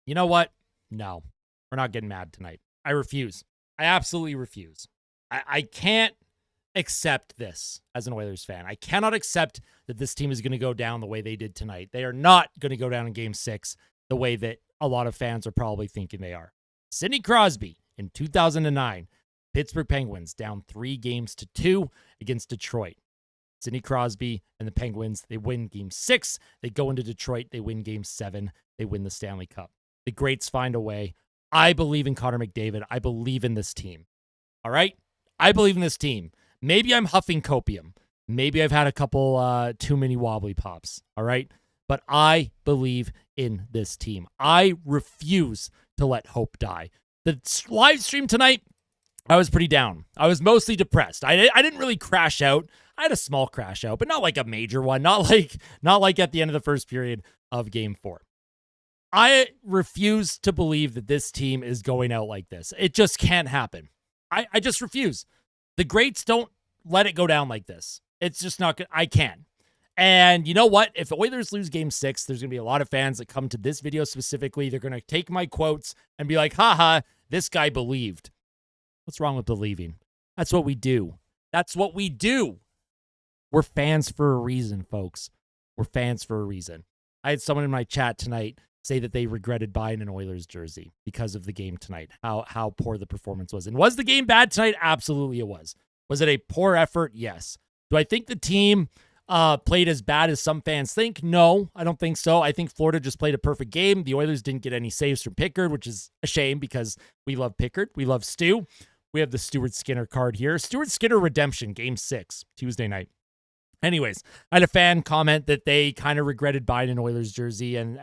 You know what? No, we're not getting mad tonight. I refuse. I absolutely refuse. I can't accept this as an Oilers fan. I cannot accept that this team is going to go down the way they did tonight. They are not going to go down in Game 6 the way that a lot of fans are probably thinking they are. Sidney Crosby in 2009, Pittsburgh Penguins down 3-2 against Detroit. Sidney Crosby and the Penguins, they win Game 6. They go into Detroit. They win Game 7. They win the Stanley Cup. The greats find a way. I believe in Connor McDavid. I believe in this team. All right? I believe in this team. Maybe I'm huffing copium. Maybe I've had a couple too many wobbly pops. All right? But I believe in this team. I refuse to let hope die. The live stream tonight, I was pretty down. I was mostly depressed. I didn't really crash out. I had a small crash out, but not like a major one. Not like at the end of the first period of Game 4. I refuse to believe that this team is going out like this. It just can't happen. I just refuse. The greats don't let it go down like this. It's just not good. I can't. And you know what? If the Oilers lose Game 6, there's going to be a lot of fans that come to this video specifically. They're going to take my quotes and be like, haha, this guy believed. What's wrong with believing? That's what we do. That's what we do. We're fans for a reason, folks. We're fans for a reason. I had someone in my chat tonight say that they regretted buying an Oilers jersey because of the game tonight, how poor the performance was. And was the game bad tonight? Absolutely it was. Was it a poor effort? Yes. Do I think the team played as bad as some fans think? No, I don't think so. I think Florida just played a perfect game. The Oilers didn't get any saves from Pickard, which is a shame because we love Pickard. We love Stu. We have the Stuart Skinner card here. Stuart Skinner redemption, Game 6, Tuesday night. Anyways, I had a fan comment that they kind of regretted buying an Oilers jersey, and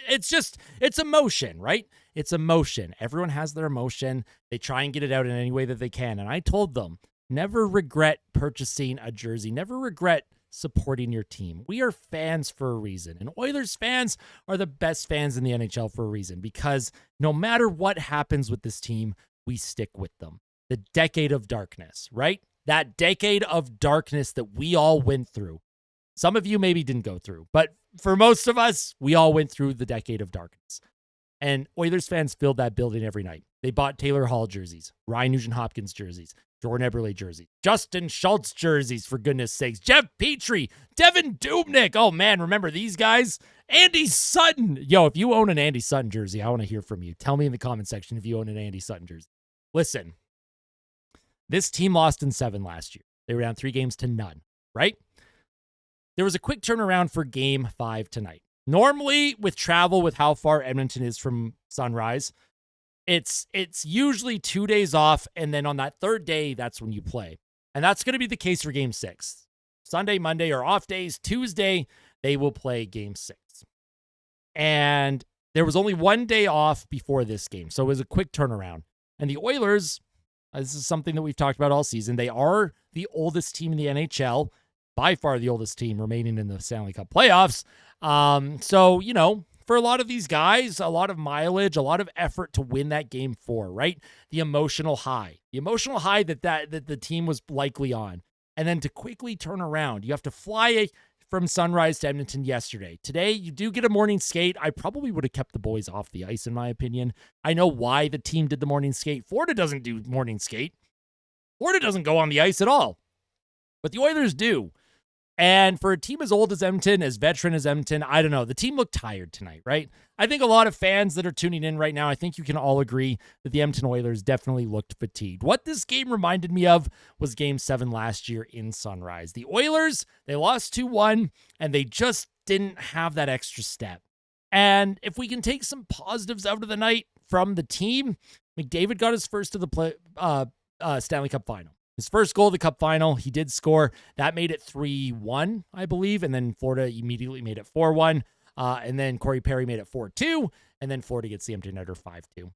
it's emotion, right? It's emotion. Everyone has their emotion. They try and get it out in any way that they can. And I told them, never regret purchasing a jersey. Never regret supporting your team. We are fans for a reason. And Oilers fans are the best fans in the NHL for a reason, because no matter what happens with this team, we stick with them. The decade of darkness, right? That decade of darkness that we all went through. Some of you maybe didn't go through, but for most of us, we all went through the decade of darkness. And Oilers fans filled that building every night. They bought Taylor Hall jerseys, Ryan Nugent-Hopkins jerseys, Jordan Eberle jerseys, Justin Schultz jerseys, for goodness sakes, Jeff Petrie, Devin Dubnyk. Oh man, remember these guys? Andy Sutton. Yo, if you own an Andy Sutton jersey, I want to hear from you. Tell me in the comment section if you own an Andy Sutton jersey. Listen. This team lost in 7 last year. They were down 3-0, right? There was a quick turnaround for Game 5 tonight. Normally, with travel, with how far Edmonton is from Sunrise, it's usually 2 days off, and then on that third day, that's when you play. And that's going to be the case for Game 6. Sunday, Monday are off days. Tuesday, they will play Game 6. And there was only 1 day off before this game, so it was a quick turnaround. And the Oilers... this is something that we've talked about all season. They are the oldest team in the NHL, by far the oldest team remaining in the Stanley Cup playoffs. So, you know, for a lot of these guys, a lot of mileage, a lot of effort to win that Game 4, right? The emotional high that the team was likely on. And then to quickly turn around, you have to fly from Sunrise to Edmonton yesterday. Today, you do get a morning skate. I probably would have kept the boys off the ice, in my opinion. I know why the team did the morning skate. Florida doesn't do morning skate. Florida doesn't go on the ice at all. But the Oilers do. And for a team as old as Edmonton, as veteran as Edmonton, I don't know. The team looked tired tonight, right? I think a lot of fans that are tuning in right now, I think you can all agree that the Edmonton Oilers definitely looked fatigued. What this game reminded me of was Game 7 last year in Sunrise. The Oilers, they lost 2-1, and they just didn't have that extra step. And if we can take some positives out of the night from the team, McDavid got his first to the Stanley Cup final. His first goal of the Cup final, he did score. That made it 3-1, I believe, and then Florida immediately made it 4-1. And then Corey Perry made it 4-2, and then Florida gets the empty netter 5-2.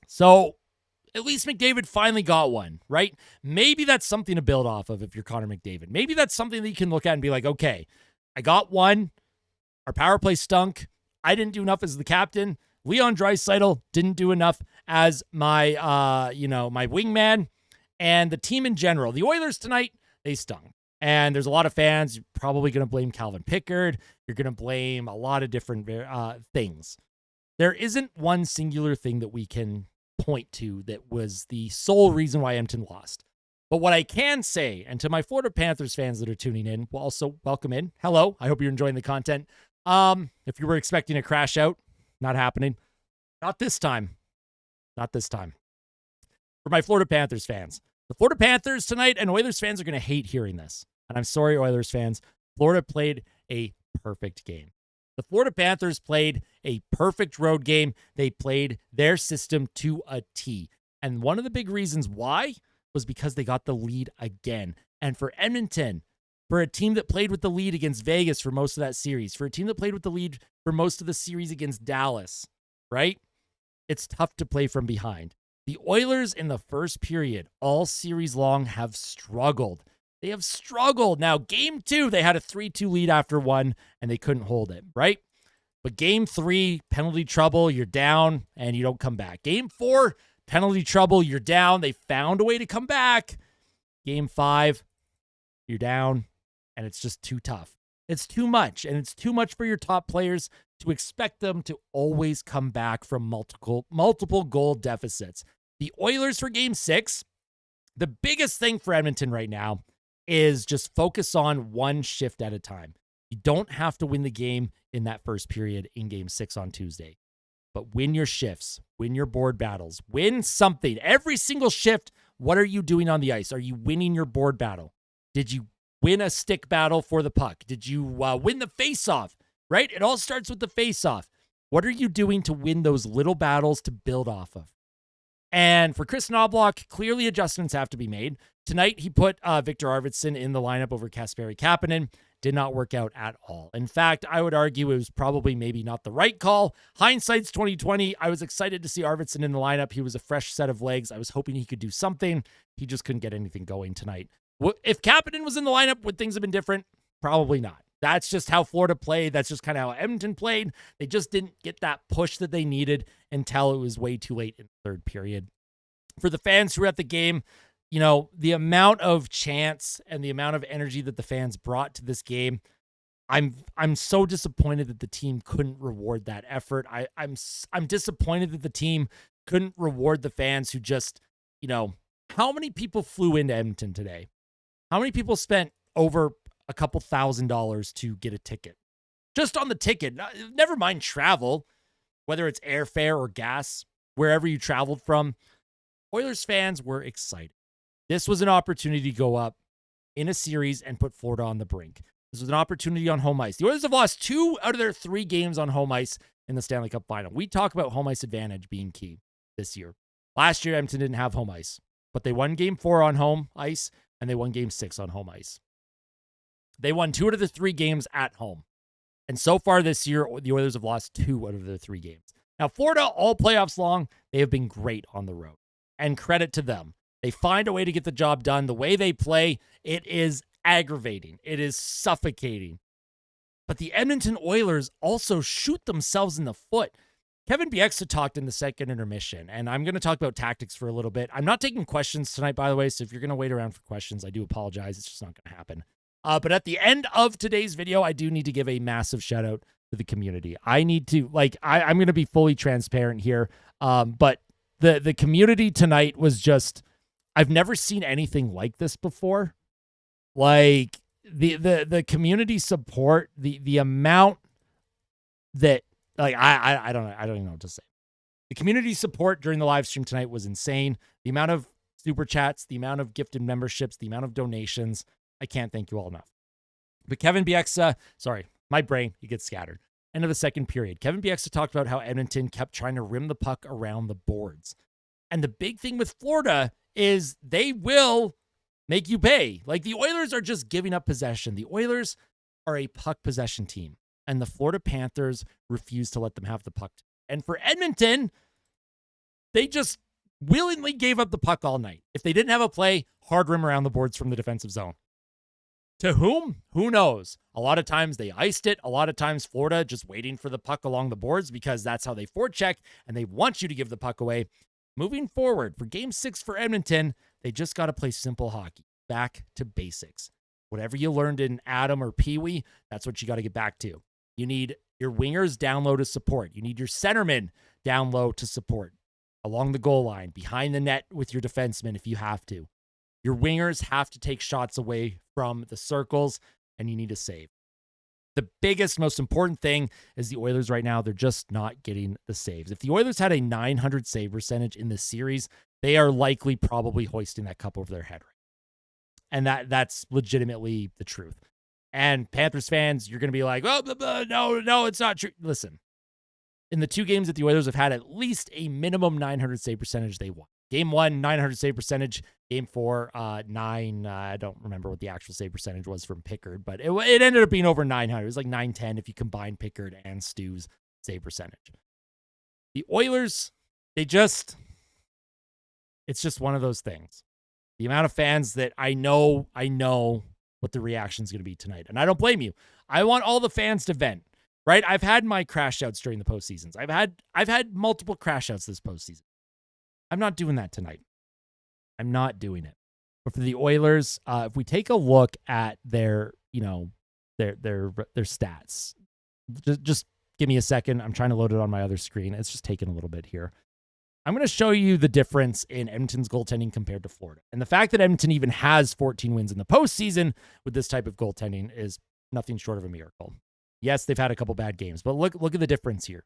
So at least McDavid finally got one, right? Maybe that's something to build off of if you're Connor McDavid. Maybe that's something that you can look at and be like, okay, I got one. Our power play stunk. I didn't do enough as the captain. Leon Draisaitl didn't do enough as my wingman. And the team in general, the Oilers tonight, they stung. And there's a lot of fans. You're probably going to blame Calvin Pickard. You're going to blame a lot of different things. there isn't one singular thing that we can point to that was the sole reason why Edmonton lost. But what I can say, and to my Florida Panthers fans that are tuning in, well, also welcome in. Hello. I hope you're enjoying the content. If you were expecting a crash out, not happening. Not this time. Not this time. For my Florida Panthers fans, the Florida Panthers tonight and Oilers fans are going to hate hearing this. And I'm sorry, Oilers fans. Florida played a perfect game. The Florida Panthers played a perfect road game. They played their system to a T. And one of the big reasons why was because they got the lead again. And for Edmonton, for a team that played with the lead against Vegas for most of that series, for a team that played with the lead for most of the series against Dallas, right? It's tough to play from behind. The Oilers in the first period, all series long, have struggled. They have struggled. Now, game 2, they had a 3-2 lead after 1, and they couldn't hold it, right? But game 3, penalty trouble, you're down, and you don't come back. Game 4, penalty trouble, you're down. They found a way to come back. Game 5, you're down, and it's just too tough. It's too much, and it's too much for your top players to expect them to always come back from multiple goal deficits. The Oilers for game 6, the biggest thing for Edmonton right now is just focus on one shift at a time. You don't have to win the game in that first period in game 6 on Tuesday, but win your shifts, win your board battles, win something. Every single shift, what are you doing on the ice? Are you winning your board battle? Did you win a stick battle for the puck? Did you win the faceoff, right? It all starts with the faceoff. What are you doing to win those little battles to build off of? And for Chris Knobloch, clearly adjustments have to be made. Tonight, he put Victor Arvidsson in the lineup over Kasperi Kapanen. Did not work out at all. In fact, I would argue it was probably maybe not the right call. Hindsight's 2020. I was excited to see Arvidsson in the lineup. He was a fresh set of legs. I was hoping he could do something. He just couldn't get anything going tonight. If Kapanen was in the lineup, would things have been different? Probably not. That's just how Florida played. That's just kind of how Edmonton played. They just didn't get that push that they needed until it was way too late in the third period. For the fans who were at the game, you know, the amount of chance and the amount of energy that the fans brought to this game, I'm so disappointed that the team couldn't reward that effort. I'm disappointed that the team couldn't reward the fans who just, you know, how many people flew into Edmonton today? How many people spent over a couple $1,000s to get a ticket? Just on the ticket, never mind travel, whether it's airfare or gas, wherever you traveled from. Oilers fans were excited. This was an opportunity to go up in a series and put Florida on the brink. This was an opportunity on home ice. The Oilers have lost 2 out of their 3 games on home ice in the Stanley Cup final. We talk about home ice advantage being key this year. Last year, Edmonton didn't have home ice, but they won game 4 on home ice and they won game 6 on home ice. They won 2 out of the 3 games at home. And so far this year, the Oilers have lost 2 out of their 3 games. Now, Florida, all playoffs long, they have been great on the road. And credit to them. They find a way to get the job done. The way they play, it is aggravating. It is suffocating. But the Edmonton Oilers also shoot themselves in the foot. Kevin Bieksa talked in the second intermission, and I'm going to talk about tactics for a little bit. I'm not taking questions tonight, by the way, so if you're going to wait around for questions, I do apologize. It's just not going to happen. But at the end of today's video, I do need to give a massive shout out to the community. I need to, I'm going to be fully transparent here, but the community tonight was just, I've never seen anything like this before. Like the community support, the amount that, like, I don't know. I don't even know what to say. The community support during the live stream tonight was insane. The amount of super chats, the amount of gifted memberships, the amount of donations. I can't thank you all enough. But Kevin Bieksa, sorry, my brain, he gets scattered. End of the second period. Kevin Bieksa talked about how Edmonton kept trying to rim the puck around the boards. And the big thing with Florida is they will make you pay. Like, the Oilers are just giving up possession. The Oilers are a puck possession team, and the Florida Panthers refuse to let them have the puck. And for Edmonton, they just willingly gave up the puck all night. If they didn't have a play, hard rim around the boards from the defensive zone. To whom? Who knows? A lot of times they iced it. A lot of times Florida just waiting for the puck along the boards because that's how they forecheck, and they want you to give the puck away. Moving forward, for Game 6 for Edmonton, they just got to play simple hockey. Back to basics. Whatever you learned in Adam or Pee Wee, that's what you got to get back to. You need your wingers down low to support. You need your centerman down low to support. Along the goal line, behind the net with your defensemen if you have to. Your wingers have to take shots away from the circles, and you need to save. The biggest, most important thing is the Oilers right now, they're just not getting the saves. If the Oilers had a 900 save percentage in this series, they are likely probably hoisting that cup over their head. And that's legitimately the truth. And Panthers fans, you're going to be like, oh, blah, blah, no, it's not true. Listen, in the 2 games that the Oilers have had at least a minimum 900 save percentage, they won. Game 1, 900 save percentage. Game 4, 9. I don't remember what the actual save percentage was from Pickard, but it ended up being over 900. It was like 910 if you combine Pickard and Stu's save percentage. The Oilers, it's just one of those things. The amount of fans that I know what the reaction is going to be tonight, and I don't blame you. I want all the fans to vent, right? I've had my crash outs during the postseasons. I've had multiple crash outs this postseason. I'm not doing that tonight. I'm not doing it. But for the Oilers, if we take a look at their stats, just give me a second. I'm trying to load it on my other screen. It's just taking a little bit here. I'm going to show you the difference in Edmonton's goaltending compared to Florida. And the fact that Edmonton even has 14 wins in the postseason with this type of goaltending is nothing short of a miracle. Yes, they've had a couple bad games, but look at the difference here.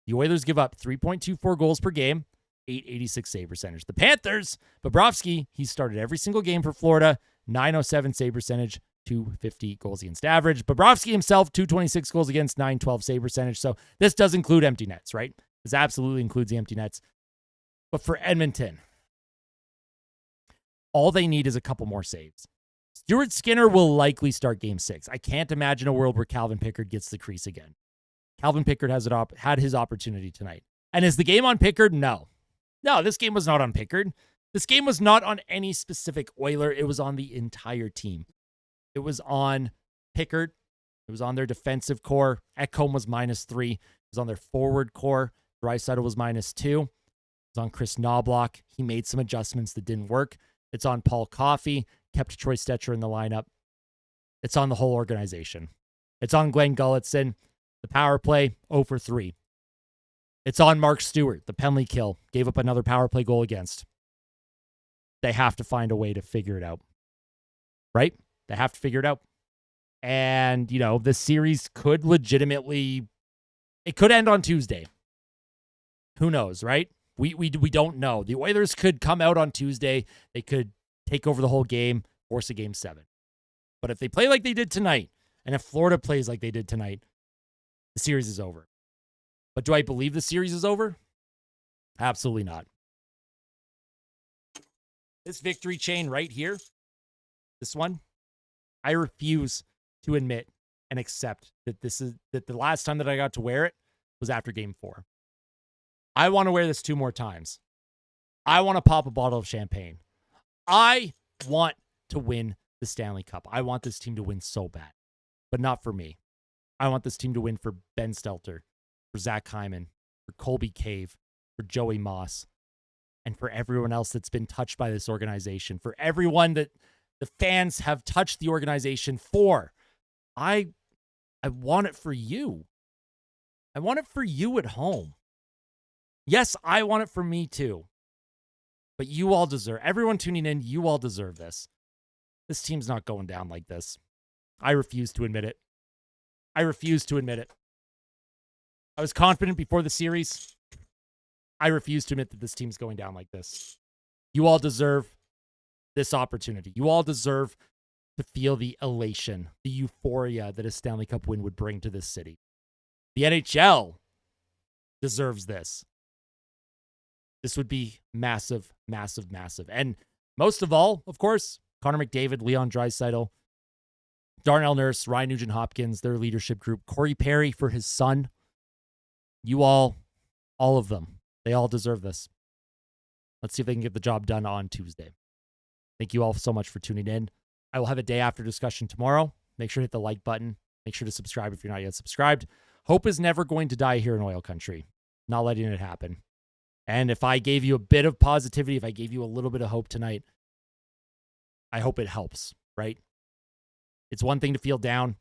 The Oilers give up 3.24 goals per game, 886 save percentage. The Panthers, Bobrovsky, he started every single game for Florida, 907 save percentage, 250 goals against average. Bobrovsky himself, 226 goals against, 912 save percentage. So this does include empty nets, right? This absolutely includes the empty nets. But for Edmonton, all they need is a couple more saves. Stuart Skinner will likely start game 6. I can't imagine a world where Calvin Pickard gets the crease again. Calvin Pickard had his opportunity tonight. And is the game on Pickard? No. No, this game was not on Pickard. This game was not on any specific Oiler. It was on the entire team. It was on Pickard. It was on their defensive core. Ekholm was -3. It was on their forward core. Draisaitl was -2. It was on Chris Knobloch. He made some adjustments that didn't work. It's on Paul Coffey. Kept Troy Stetcher in the lineup. It's on the whole organization. It's on Glenn Gulletson. The power play, 0 for 3. It's on Mark Stewart. The penalty kill. Gave up another power play goal against. They have to find a way to figure it out. Right? They have to figure it out. And, this series could legitimately, it could end on Tuesday. Who knows, right? We don't know. The Oilers could come out on Tuesday. They could take over the whole game, force a game 7. But if they play like they did tonight, and if Florida plays like they did tonight, the series is over. But do I believe the series is over? Absolutely not. This victory chain right here, this one, I refuse to admit and accept that that the last time that I got to wear it was after game 4. I want to wear this 2 more times. I want to pop a bottle of champagne. I want to win the Stanley Cup. I want this team to win so bad, but not for me. I want this team to win for Ben Stelter, for Zach Hyman, for Colby Cave, for Joey Moss, and for everyone else that's been touched by this organization, for everyone that the fans have touched the organization for. I want it for you. I want it for you at home. Yes, I want it for me too. But you all deserve, everyone tuning in, you all deserve this. This team's not going down like this. I refuse to admit it. I refuse to admit it. I was confident before the series. I refuse to admit that this team's going down like this. You all deserve this opportunity. You all deserve to feel the elation, the euphoria that a Stanley Cup win would bring to this city. The NHL deserves this. This would be massive, massive, massive. And most of all, of course, Connor McDavid, Leon Draisaitl, Darnell Nurse, Ryan Nugent-Hopkins, their leadership group, Corey Perry for his son. You all of them, they all deserve this. Let's see if they can get the job done on Tuesday. Thank you all so much for tuning in. I will have a day after discussion tomorrow. Make sure to hit the like button. Make sure to subscribe if you're not yet subscribed. Hope is never going to die here in oil country. Not letting it happen. And if I gave you a bit of positivity, if I gave you a little bit of hope tonight, I hope it helps, right? It's one thing to feel down.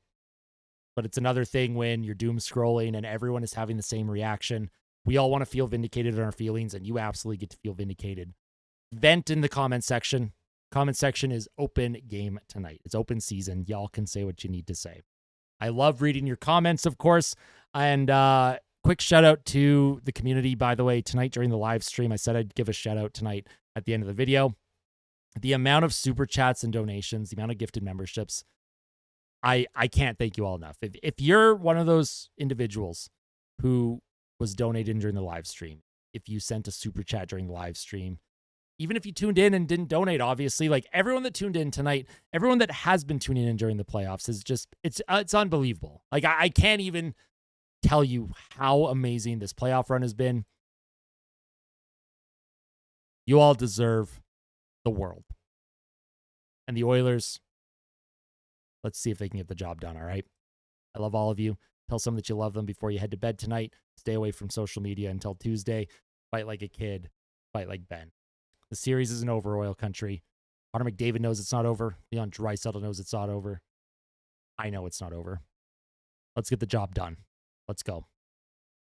But it's another thing when you're doom scrolling and everyone is having the same reaction. We all want to feel vindicated in our feelings, and you absolutely get to feel vindicated. Vent in the comment section. Comment section is open game tonight. It's open season. Y'all can say what you need to say. I love reading your comments, of course. And quick shout out to the community, by the way. Tonight during the live stream, I said I'd give a shout out tonight at the end of the video. The amount of super chats and donations, the amount of gifted memberships, I can't thank you all enough. If you're one of those individuals who was donating during the live stream, if you sent a super chat during the live stream, even if you tuned in and didn't donate, obviously, like everyone that tuned in tonight, everyone that has been tuning in during the playoffs is just, it's unbelievable. Like I can't even tell you how amazing this playoff run has been. You all deserve the world. And the Oilers, let's see if they can get the job done, all right? I love all of you. Tell someone that you love them before you head to bed tonight. Stay away from social media until Tuesday. Fight like a kid. Fight like Ben. The series isn't over, Oil Country. Connor McDavid knows it's not over. Leon Draisaitl knows it's not over. I know it's not over. Let's get the job done. Let's go.